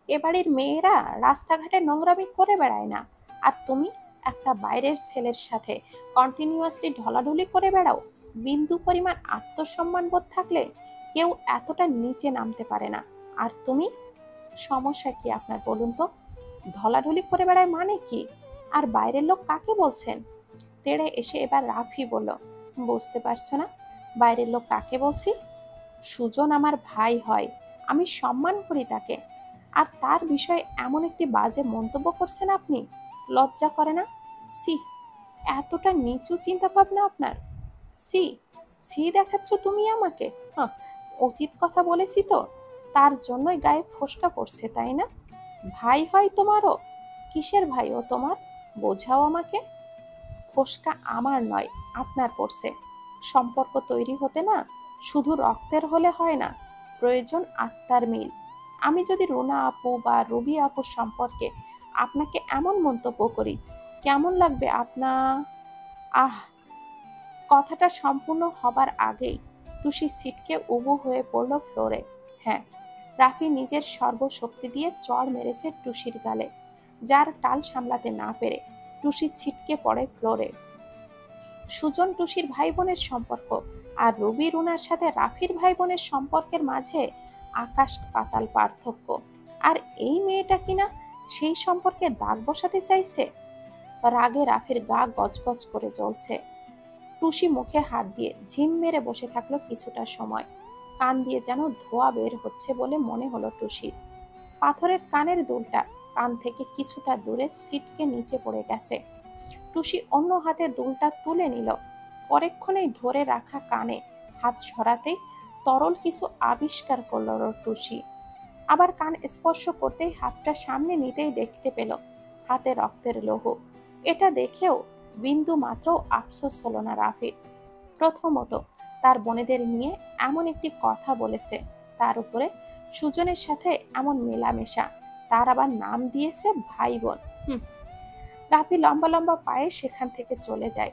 এ বাড়ির মেয়েরা রাস্তাঘাটে নোংরামি করে বেড়ায় না, আর তুমি একটা বাইরের ছেলের সাথে কন্টিনিউয়াসলি ঢলাঢলি করে বেড়াও। বিন্দু পরিমাণ আত্মসম্মান বোধ থাকলে কেউ এতটা নিচে নামতে পারে না। আর তুমি, সমস্যা কি আপনার বলুন তো? ঢলাঢলি করে বেড়ায় মানে কি? আর বাইরের লোক কাকে বলছেন? তেড়ে এসে এবার রাফি বলল, বুঝতে পারছো না বাইরের লোক কাকে বলছি? সুজন আমার ভাই হয়, আমি সম্মান করি তাকে, আর তার বিষয়ে এমন একটি বাজে মন্তব্য করছেন আপনি? লজ্জা করে না? সি, এতটা নিচু চিন্তা ভাবনা আপনার! সি, সি দেখাচ্ছ তুমি আমাকে? হাহ, উচিত কথা বলেছি তো, তার জন্যই গায়ে ফোসকা পড়ছে তাই না? ভাই হয় তোমারও? কিসের ভাই ও তোমার? বোঝাও আমাকে। ফোসকা আমার নয়, আপনার পড়ছে। সম্পর্ক তৈরি হতে না শুধু রক্তের হলে হয় না, প্রয়োজন আত্মার মিল। আমি যদি রুনা আপু বা রবি আপুর সম্পর্কে আপনাকে এমন মন্তব্য করি, কেমন লাগবে আপনার? আহ! কথাটা সম্পূর্ণ হবার আগেই টুসি ছিটকে উবু হয়ে পড়ল ফ্লোরে। হ্যাঁ, রাফি নিজের সর্বশক্তি দিয়ে চড় মেরেছে টুসির গালে, যার টাল সামলাতে না পেরে টুসি ছিটকে পড়ে ফ্লোরে। সুজন টুসির ভাই বোনের সম্পর্ক আর রবি রুনার সাথে রাফির ভাই বোনের সম্পর্কের মাঝে আকাশ পাতাল পার্থক্য। আর এই মেয়েটা কিনা সেই সম্পর্কে দাগ বসাতে চাইছে। রাগে রাফির গা গজগজ করে জ্বলছে। টুসি মুখে হাত দিয়ে ঝিম মেরে বসে থাকলো কিছুটা সময়। কান দিয়ে যেন ধোঁয়া বের হচ্ছে বলে মনে হলো টুসির। পাথরের কানের দুলটা কান থেকে কিছুটা দূরে ছিটকে নিচে পড়ে গেছে। টুসি অন্য হাতে দুলটা তুলে নিল। পরেক্ষণেই ধরে রাখা কানে হাত সরাতেই তরল কিছু আবিষ্কার করল টুসি। আবার কান স্পর্শ করতেই হাতটা সামনে নিতেই দেখতে পেল হাতে রক্তের লৌহ। এটা দেখেও বিন্দু মাত্র আফসোস হলো না রাফির। প্রথমত, তার বোনেদের নিয়ে এমন একটি কথা বলেছে, তার উপরে সুজনের সাথে এমন মেলামেশা, তার আবার নাম দিয়েছে ভাই বোন। রাফি লম্বা লম্বা পায়ে সেখান থেকে চলে যায়।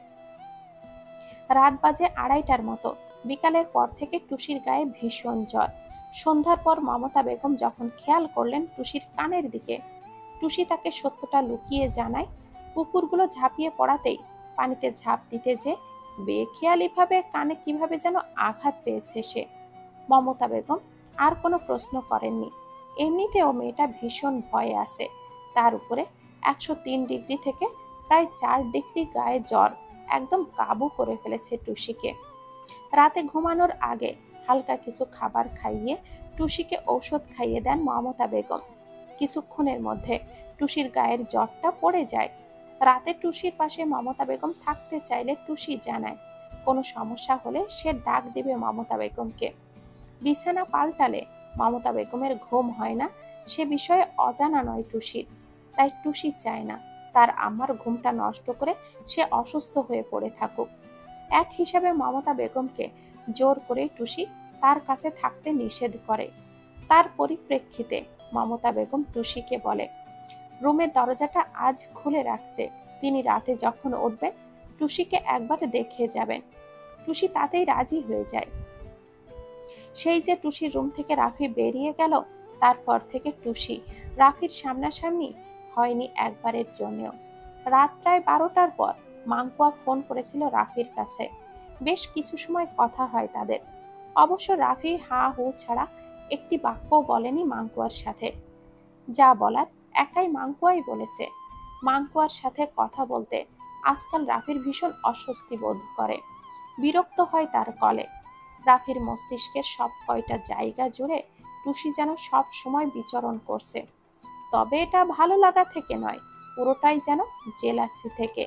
রাত বাজে 2:30টার মতো। বিকালের পর থেকে টুসির গায়ে ভীষণ জ্বর। সন্ধ্যার পর মমতা বেগম যখন খেয়াল করলেন টুসির কানের দিকে, টুসি তাকে সত্যটা লুকিয়ে জানায় কুকুরগুলো ঝাঁপিয়ে পড়াতেই পানিতে ঝাঁপ দিতে যে বেখেয়ালিভাবে কানে কিভাবে যেন আঘাত পেয়েছে সে। মমতা বেগম আর কোনো প্রশ্ন করেননি। এমনিতেও মেয়েটা ভীষণ ভয়ে আছে। তার উপরে 103 ডিগ্রি থেকে প্রায় 4 ডিগ্রি গায়ে জ্বর একদম কাবু করে ফেলেছে টুসিকে। রাতে ঘুমানোর আগে হালকা কিছু খাবার খাইয়ে টুসিকে ঔষধ খাইয়ে দেন মমতা বেগম। কিছুক্ষণের মধ্যে টুসির গায়ের জ্বরটা পড়ে যায়। রাতে টুসির পাশে মমতা বেগম থাকতে চাইলে টুসি জানায় কোনো সমস্যা হলে সে ডাক দিবে মমতা বেগমকে। বিছানা পাল্টালে মমতা বেগমের ঘুম হয় না, সে বিষয়ে অজানা নয় টুসির। তাই টুসি চায় না তার আম্মার ঘুমটা নষ্ট করে সে অসুস্থ হয়ে পড়ে থাকুক। এক হিসাবে মমতা বেগমকে জোর করে টুসি তার কাছে থাকতে নিষেধ করে। তার পরিপ্রেক্ষিতে মমতা বেগম টুসিকে বলে রুমের দরজাটা আজ খুলে রাখতে, তিনি রাতে যখন উঠবেন টুসিকে একবার দেখে যাবেন। টুসি তাতেই রাজি হয়ে যায়। সেই যে টুসির রুম থেকে রাফি বেরিয়ে গেল, তারপর থেকে টুসি রাফির সামনাসামনি হয়নি একবারের জন্যও। রাত প্রায় 12টার পর মাঙ্কুয়া ফোন করেছিল রাফির কাছে। বেশ কিছু সময় কথা হয় তাদের। অবশ্য রাফি হা হু ছাড়া একটি বাক্যও বলেনি মাঙ্কুয়ার সাথে। যা বলার একাই মাঙ্কুয়াই বলেছে। মাঙ্কুয়ার সাথে কথা বলতে আজকাল রাফির ভীষণ অস্বস্তি বোধ করে। বিরক্ত হয় তার কলে। রাফির মস্তিষ্কের সব কয়টা জায়গা জুড়ে টুসি যেন সব সময় বিচরণ করছে। তবে এটা ভালো লাগা থেকে নয়, পুরোটাই যেন জেলাসি থেকে।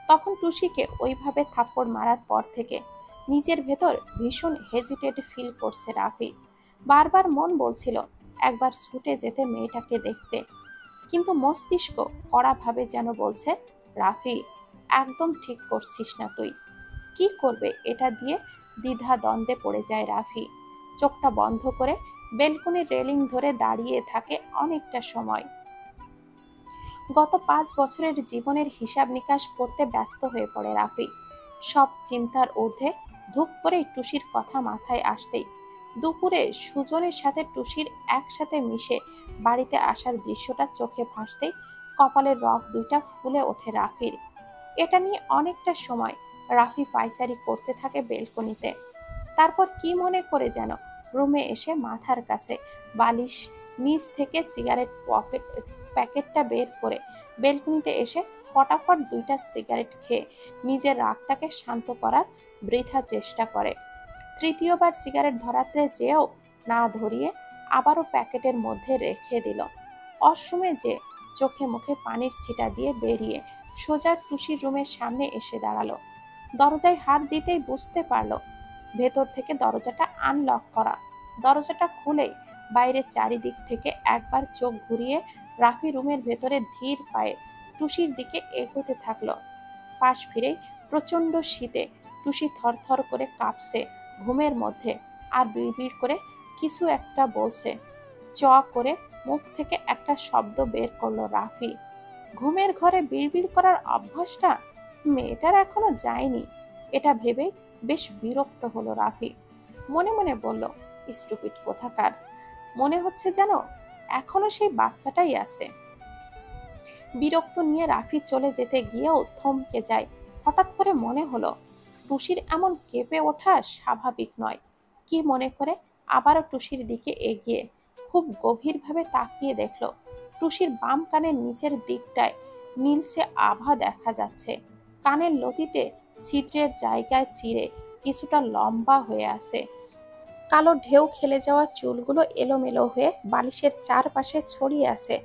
তখন টুসিকে ওইভাবে থাপ্পড় মারার পর থেকে নিজের ভেতর ভীষণ হেজিটেড ফিল করছে রাফি। বারবার মন বলছিল একবার ছুটে যেতে মেয়েটাকে দেখতে, কিন্তু মস্তিষ্ক কড়াভাবে যেন বলছে রাফি, একদম ঠিক করছিস না তুই। কি করবে এটা দিয়ে দ্বিধা দ্বন্দ্বে পড়ে যায় রাফি। চোখটা বন্ধ করে বেলকনির রেলিং ধরে দাঁড়িয়ে থাকে অনেকটা সময়। গত 5 বছরের জীবনের হিসাব নিকাশ করতে ব্যস্ত হয়ে পড়ে রাফি। সব চিন্তার ঊর্ধ্বে ধূপ করে টুসির কথা মাথায় আসতেই দুপুরে সুজনের সাথে টুসির একসাথে মিশে বাড়িতে আসার দৃশ্যটা চোখে ভাসতেই কপালের রগ দুইটা ফুলে ওঠে রাফির। এটা নিয়ে অনেকটা সময় রাফি পায়চারি করতে থাকে বেলকনিতে। তারপর কি মনে করে যেন রুমে এসে মাথার কাছে বালিশ নিচ থেকে সিগারেট প্যাকেটটা বের করে বেলকনিতে এসে ফটাফট দুইটা সিগারেট খেয়ে নিজের রাগটাকে শান্ত করার বৃথা চেষ্টা করে। তৃতীয়বার সিগারেট ধরাতে যেও না ধরিয়ে আবারও প্যাকেটের মধ্যে রেখে দিল। অসময়ে যে চোখে মুখে পানির ছিটা দিয়ে বেরিয়ে সোজা টুসির রুমের সামনে এসে দাঁড়ালো। দরজায় হাত দিতেই বুঝতে পারলো ভেতর থেকে দরজাটা আনলক করা। দরজাটা খুলেই বাইরের চারিদিক থেকে একবার চোখ ঘুরিয়ে রাফি রুমের ভেতরে ধীর পায়ে টুসির দিকে এগোতে থাকলো। পাশ ফিরেই প্রচন্ড শীতে টুসি থরথর করে কাঁপছে ঘুমের মধ্যে, আর বিড়বিড় করে কিছু একটা বলছে। চ করে মুখ থেকে একটা শব্দ বের করলো রাফি। ঘুমের ঘরে বিড়বিড় করার অভ্যাসটা মেয়েটার এখনো যায়নি, এটা ভেবে বেশ বিরক্ত হলো রাফি। মনে মনে বলল, স্টুপিড কোথাকার, মনে হচ্ছে যেন এখনো সেই বাচ্চাটাই আছে। বিরক্ত নিয়ে রাফি চলে যেতে গিয়েও থমকে যায়। হঠাৎ করে মনে হলো টুসির এমন কেঁপে ওঠা স্বাভাবিক নয়। কি মনে করে আবারও টুসির দিকে এগিয়ে খুব গভীরভাবে তাকিয়ে দেখলো টুসির বাম কানের নিচের দিকটায় নীলচে আভা দেখা যাচ্ছে। কানের লতিতে ছিদ্রের জায়গায় চিরে কিছুটা লম্বা হয়ে আছে। কালো ঢেউ খেলে যাওয়া চুলগুলো এলোমেলো হয়ে বালিশের চারপাশে ছড়িয়ে আছে।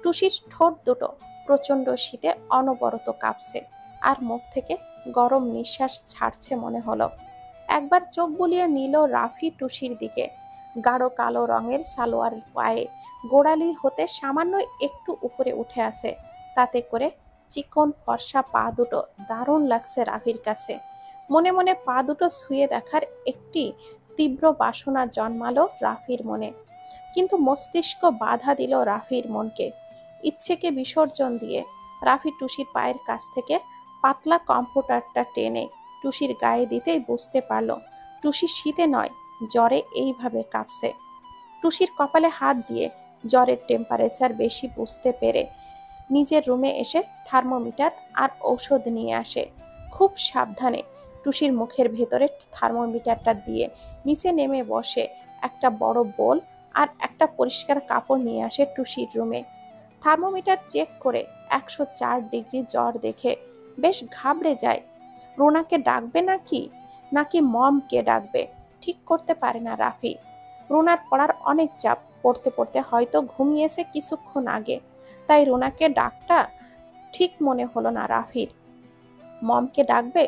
টুসির ঠোঁট দুটো প্রচন্ড শীতে অনবরত কাঁপছে, আর মুখ থেকে গরম নিঃশ্বাস ছাড়ছে মনে হলো। একবার চোখ বুলিয়ে নিল রাফি টুসির দিকে। গাঢ় কালো রঙের সালোয়ার পায়ে গোড়ালি হতে সামান্য একটু উপরে উঠে আসে, তাতে করে চিকন ফর্সা পা দুটো দারুণ লাগছে রাফির কাছে। মনে মনে পা দুটো ছুঁয়ে দেখার একটি তীব্র বাসনা জন্মালো রাফির মনে। কিন্তু মস্তিষ্ক বাধা দিল রাফির মনকে। ইচ্ছেকে বিসর্জন দিয়ে রাফি টুসির পায়ের কাছ থেকে পাতলা কম্পিউটারটা টেনে টুসির গায়ে দিতেই বুঝতে পারল টুসি শীতে নয়, জ্বরে এইভাবে কাঁপছে। টুসির কপালে হাত দিয়ে জ্বরের টেম্পারেচার বেশি বুঝতে পেরে নিজের রুমে এসে থার্মোমিটার আর ঔষধ নিয়ে আসে। খুব সাবধানে টুসির মুখের ভেতরে থার্মোমিটারটা দিয়ে নিচে নেমে বসে একটা বড় বোল আর একটা পরিষ্কার কাপড় নিয়ে আসে টুসির রুমে। থার্মোমিটার চেক করে 104 ডিগ্রি জ্বর দেখে বেশ ঘাবড়ে যায়। রুনাকে ডাকবে নাকি মমকে ডাকবে ঠিক করতে পারে না রাফি। রুনার পড়ার অনেক চাপ, পড়তে পড়তে হয়তো ঘুমিয়েছে কিছুক্ষণ আগে, তাই রুনাকে ডাকটা ঠিক মনে হলো না রাফির। মমকে ডাকবে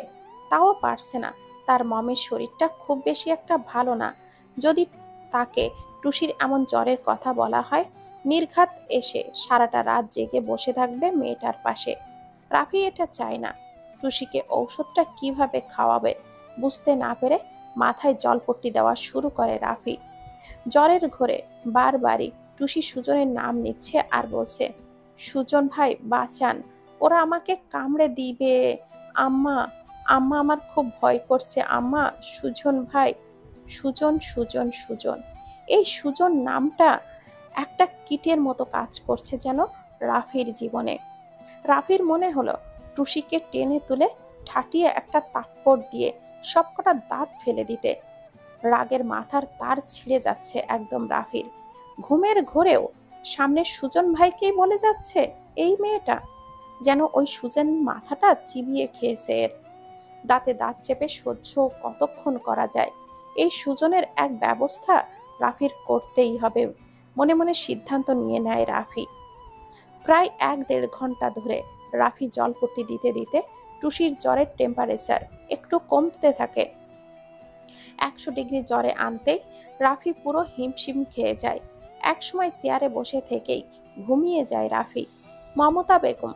তাও পারছে না, তার মমের শরীরটা খুব বেশি একটা ভালো না। যদি তাকে টুসির এমন জ্বরের কথা বলা হয়, নির্ঘাত এসে সারাটা রাত জেগে বসে থাকবে মেয়েটার পাশে। রাফি এটা চায় না। টুসিকে ঔষধটা কিভাবে খাওয়াবে বুঝতে না পেরে মাথায় জলপট্টি দেওয়া শুরু করে রাফি। জ্বরের ঘোরে বারবারই টুসি সুজনের নাম নিচ্ছে আর বলছে, সুজন ভাই বাঁচান, ওরা আমাকে কামড়ে দিবে, আম্মা আম্মা আমার খুব ভয় করছে আম্মা, সুজন ভাই। সুজন সুজন সুজন, এই সুজন নামটা একটা কীটের মতো কাজ করছে যেন রাফির জীবনে। রাফির মনে হলো টুসিকে টেনে তুলে ঠাটিয়ে একটা থাপ্পড় দিয়ে সবকটা দাঁত ফেলে দিতে। রাগের মাথার তার ছিঁড়ে যাচ্ছে একদম রাফির। ঘুমের ঘোরেও সামনে সুজন ভাইকেই বলে যাচ্ছে এই মেয়েটা, যেন ওই সুজন মাথাটা চিবিয়ে খেয়েছে এর। দাঁতে দাঁত চেপে সহ্য কতক্ষণ করা যায়। এই সুজনের এক ব্যবস্থা রাফির করতেই হবে, মনে মনে সিদ্ধান্ত নিয়ে নেয় রাফি। প্রায় 1-1.5 ঘন্টা ধরে রাফি জলপট্টি দিতে দিতে টুসির জ্বরের টেম্পারেচার একটু কমতে থাকে। 100 ডিগ্রি জ্বরে আনতেই রাফি পুরো হিমশিম খেয়ে যায়। একসময় চেয়ারে বসে থেকেই ঘুমিয়ে যায় রাফি। মমতা বেগম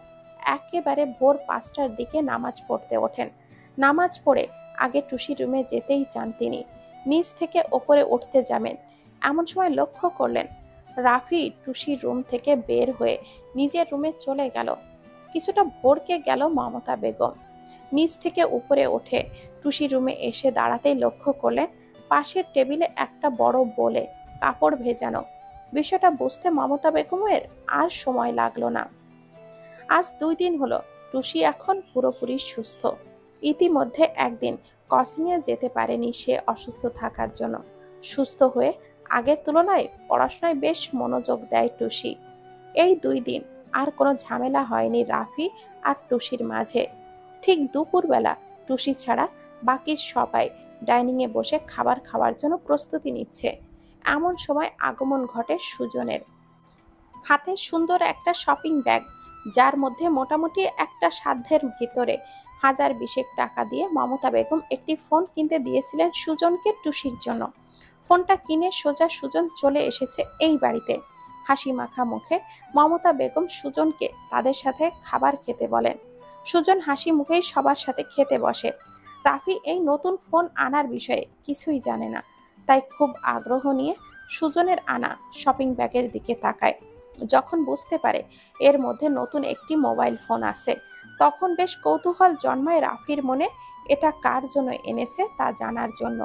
একেবারে ভোর 5টার দিকে নামাজ পড়তে ওঠেন। নামাজ পড়ে আগে টুসির রুমে যেতেই চান তিনি। নিচ থেকে ওপরে উঠতে যাবেন, এমন সময় লক্ষ্য করলেন রাফি টুসির রুম থেকে বের হয়ে নিজের রুমে চলে গেল। কিছুটা ভড়কে গেল মমতা বেগম। নিচ থেকে উপরে উঠে টুসির রুমে এসে দাঁড়াতেই লক্ষ্য করলেন পাশের টেবিলে একটা বড় বোলে কাপড় ভেজানো। বিষয়টা বুঝতে মমতা বেগমের আর সময় লাগলো না। আজ 2 দিন হলো টুসি এখন পুরোপুরি সুস্থ। ইতিমধ্যে একদিন ক্রসিংয়ে যেতে পারেনি সে অসুস্থ থাকার জন্য। সুস্থ হয়ে আগের তুলনায় পড়াশোনায় বেশ মনোযোগ দেয় টুসি। এই 2 দিন আর কোনো ঝামেলা হয়নি রাফি আর টুসির মাঝে। ঠিক দুপুরবেলা টুসি ছাড়া বাকি সবাই ডাইনিংয়ে বসে খাবার খাওয়ার জন্য প্রস্তুতি নিচ্ছে। এমন সময় আগমন ঘটে সুজনের। হাতে সুন্দর একটা শপিং ব্যাগ, যার মধ্যে মোটামুটি একটা সাধ্যের ভিতরে 1020 টাকা দিয়ে মমতা বেগম একটি ফোন কিনতে দিয়েছিলেন সুজনকে টুসির জন্য। ফোনটা কিনে সোজা সুজন চলে এসেছে এই বাড়িতে। হাসি মাখা মুখে মমতা বেগম সুজনকে তাদের সাথে খাবার খেতে বলেন। সুজন হাসি মুখেই সবার সাথে খেতে বসে। রাফি এই নতুন ফোন আনার বিষয়ে কিছুই জানে না, তাই খুব আগ্রহ নিয়ে সুজনের আনা শপিং ব্যাগের দিকে তাকায়। যখন বুঝতে পারে এর মধ্যে নতুন একটি মোবাইল ফোন আছে, তখন বেশ কৌতূহল জন্মায় রাফির মনে এটা কার জন্য এনেছে তা জানার জন্য।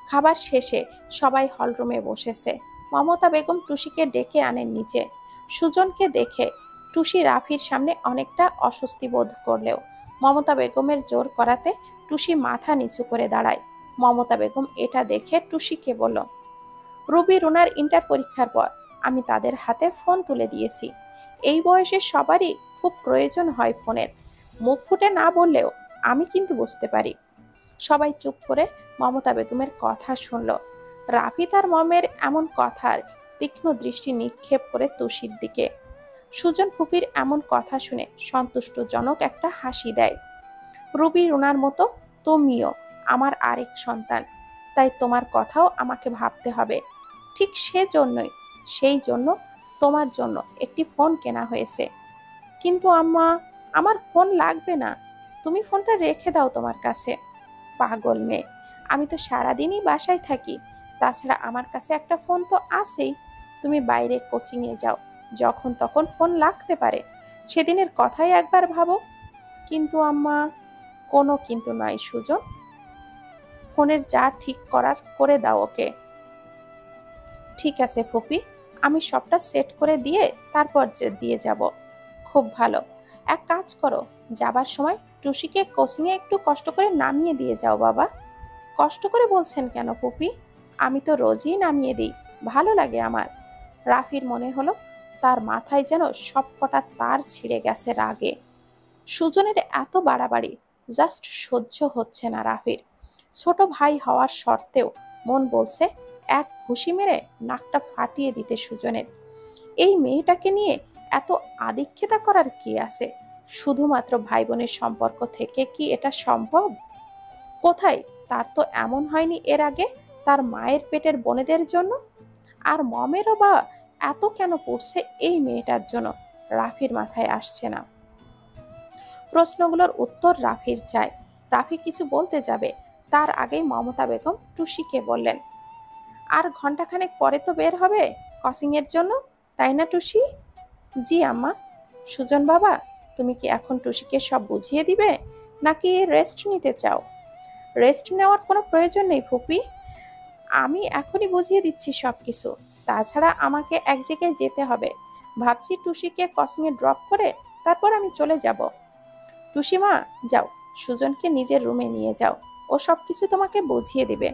খাবার শেষে সবাই হলরুমে বসেছে। মমতা বেগম টুসিকে ডেকে আনেন নিচে। সুজনকে দেখে টুসি রাফির সামনে অনেকটা অস্বস্তি বোধ করলেও মমতা বেগমের জোর করাতে টুসি মাথা নিচু করে দাঁড়ায়। মমতা বেগম এটা দেখে টুসিকে বলল, রুবি রুনার ইন্টার পরীক্ষার পর আমি তাদের হাতে ফোন তুলে দিয়েছি। এই বয়সে সবারই খুব প্রয়োজন হয় ফোনের। মুখ ফুটে না বললেও আমি কিন্তু বুঝতে পারি। সবাই চুপ করে মমতা বেগমের কথা শুনল। রাফি তার মমের এমন কথার তীক্ষ্ণ দৃষ্টি নিক্ষেপ করে তুষির দিকে। সুজন ফুপির এমন কথা শুনে সন্তুষ্টজনক একটা হাসি দেয়। রুবি রুনার মতো তুমিও আমার আরেক সন্তান, তাই তোমার কথাও আমাকে ভাবতে হবে। ঠিক সেই জন্য তোমার জন্য একটি ফোন কেনা হয়েছে। কিন্তু আম্মা, আমার ফোন লাগবে না, তুমি ফোনটা রেখে দাও তোমার কাছে। পাগল মেয়ে, আমি তো সারাদিনই বাসায় থাকি, তাছাড়া আমার কাছে একটা ফোন তো আছেই। তুমি বাইরে কোচিংয়ে যাও, যখন তখন ফোন লাগতে পারে, সেদিনের কথাই একবার ভাবো। কিন্তু আম্মা, কোনো কিন্তু নয় সুজন, ফোনের যা ঠিক করার করে দাও ওকে। ঠিক আছে ফুপি, আমি সবটা সেট করে দিয়ে তারপর দিয়ে যাব। খুব ভালো, এক কাজ করো, যাবার সময় টুসিকে কোচিংয়ে একটু কষ্ট করে নামিয়ে দিয়ে যাও বাবা। কষ্ট করে বলছেন কেন ফুপি? আমি তো রোজই নামিয়ে দিই, ভালো লাগে আমার। রাফির মনে হলো তার মাথায় যেন সব কটা তার ছিঁড়ে গেছে রাগে। সুজনের এত বাড়াবাড়ি জাস্ট সহ্য হচ্ছে না রাফির। ছোট ভাই হওয়ার সত্ত্বেও মন বলছে এক ঘুষি মেরে নাকটা ফাটিয়ে দিতে সুজনের। এই মেয়েটাকে নিয়ে এত আদিক্ষেতা করার কি আছে? শুধুমাত্র ভাই বোনের সম্পর্ক থেকে কি এটা সম্ভব? কোথায়, তার তো এমন হয়নি এর আগে তার মায়ের পেটের বোনেদের জন্য। আর মমেরও বা এত কেন পড়ছে এই মেয়েটার জন্য? রাফির মাথায় আসছে না। প্রশ্নগুলোর উত্তর রাফির চায়। রাফি কিছু বলতে যাবে, তার আগেই মমতা বেগম টুসিকে বললেন, আর ঘন্টাখানেক পরে তো বের হবে কোচিংয়ের জন্য, তাই না টুসি? জি আম্মা। সুজন বাবা, তুমি কি এখন টুসিকে সব বুঝিয়ে দিবে, নাকি রেস্ট নিতে চাও? রেস্ট নেওয়ার কোনো প্রয়োজন নেই ফুপি, আমি এখনই বুঝিয়ে দিচ্ছি সব কিছু। তাছাড়া আমাকে এক জায়গায় যেতে হবে, ভাবছি টুসিকে কোচিংয়ে ড্রপ করে তারপর আমি চলে যাব। টুসিমা, যাও, সুজনকে নিজের রুমে নিয়ে যাও, ও সব কিছু তোমাকে বুঝিয়ে দিবে।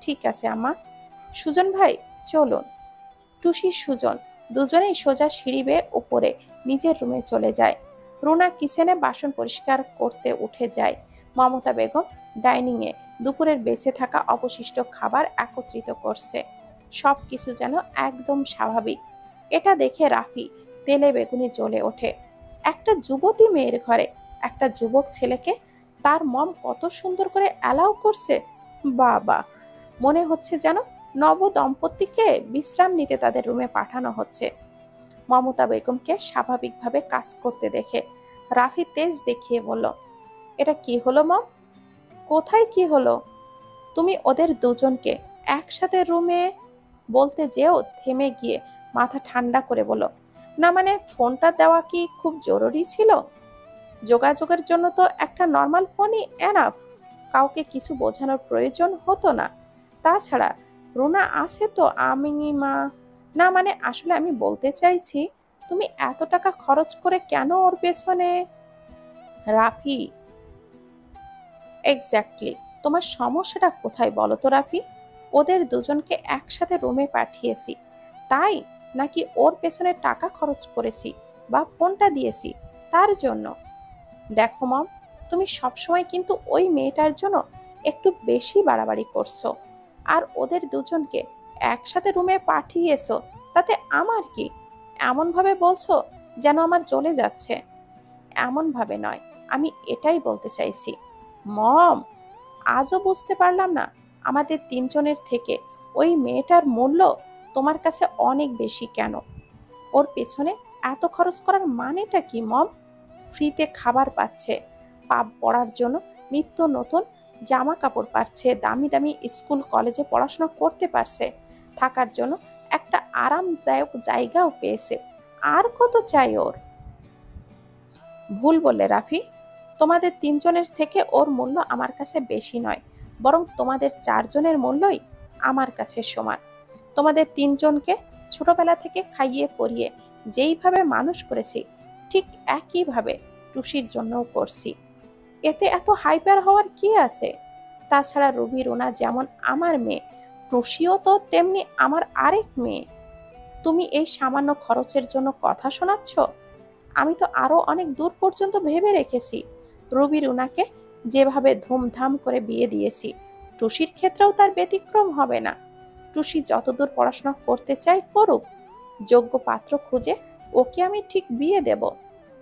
ঠিক আছে আম্মা। সুজন ভাই, চলুন। টুসি সুজন দুজনেই সোজা সিঁড়ি বেয়ে উপরে নিজের রুমে চলে যায়। রুনা কিচেনে বাসন পরিষ্কার করতে উঠে যায়। মমতা বেগম ডাইনিংয়ে দুপুরের বেঁচে থাকা অবশিষ্ট খাবার একত্রিত করছে। সব কিছু যেন একদম স্বাভাবিক। এটা দেখে রাফি তেলে বেগুনে জ্বলে ওঠে। একটা যুবতী মেয়ের ঘরে একটা যুবক ছেলেকে তার মম কত সুন্দর করে অ্যালাউ করছে। বাবা, মনে হচ্ছে যেন নব দম্পতিকে বিশ্রাম নিতে তাদের রুমে পাঠানো হচ্ছে। মমতা বেগমকে স্বাভাবিকভাবে কাজ করতে দেখে রাফি তেজ দেখিয়ে বলল, এটা কি হলো মম? কোথায় কি হলো? তুমি ওদের দুজনকে একসাথে রুমে বলতে যেও থেমে গিয়ে মাথা ঠান্ডা করে বলো, না মানে ফোনটা দেওয়া কি খুব জরুরি ছিল? যোগাযোগের জন্য তো একটা নর্মাল ফোনই এনাফ, কাউকে কিছু বোঝানোর প্রয়োজন হতো না। তাছাড়া রুনা আছে তো, আমি মা না মানে আসলে আমি বলতে চাইছি, তুমি এত টাকা খরচ করে কেন ওর পেছনে? রাফি, এক্স্যাক্টলি, তোমার সমস্যাটা কোথায় বলো তো রাফি? ওদের দুজনকে একসাথে রুমে পাঠিয়েছি তাই, নাকি ওর পেছনে টাকা খরচ করেছি বা ফোনটা দিয়েছি তার জন্য? দেখো মম, তুমি সবসময় কিন্তু ওই মেয়েটার জন্য একটু বেশি বাড়াবাড়ি করছো। আর ওদের দুজনকে একসাথে রুমে পাঠিয়েছো, তাতে আমার কি? এমন ভাবে বলছো যেন আমার জ্বলে যাচ্ছে। এমন ভাবে নয়, আমি এটাই বলতে চাইছি। মম, আজও বুঝতে পারলাম না আমাদের তিনজনের থেকে ওই মেয়েটার মূল্য তোমার কাছে অনেক বেশি কেন? ওর পেছনে এত খরচ করার মানেটা কি মম? ফ্রিতে খাবার পাচ্ছে, পাপ পড়ার জন্য নিত্য নতুন জামা কাপড় পাচ্ছে, দামি দামি স্কুল কলেজে পড়াশোনা করতে পারছে, থাকার জন্য একটা আরামদায়ক জায়গাও পেয়েছে। আর কত চাই ওর? ভুল বললে রাফি, তোমাদের তিনজনের থেকে ওর মূল্য আমার কাছে বেশি নয়, বরং তোমাদের চারজনের মূল্যই আমার কাছে সমান। তোমাদের তিনজনকে ছোটবেলা থেকে খাইয়ে পরিয়ে যেইভাবে মানুষ করেছি, ঠিক একইভাবে টুসির জন্যও করছি। এতে এত হাইপার হওয়ার কি আছে? তাছাড়া রুবি রুনা যেমন আমার মেয়ে, টুসিও তো তেমনি আমার আরেক মেয়ে। তুমি এই সামান্য খরচের জন্য কথা শোনাচ্ছ? আমি তো আরো অনেক দূর পর্যন্ত ভেবে রেখেছি। রুবি রুনাকে যেভাবে ধুমধাম করে বিয়ে দিয়েছি, টুসির ক্ষেত্রেও তার ব্যতিক্রম হবে না। টুসি যতদূর পড়াশোনা করতে চায় করুক, যোগ্য পাত্র খুঁজে ওকে আমি ঠিক বিয়ে দেব।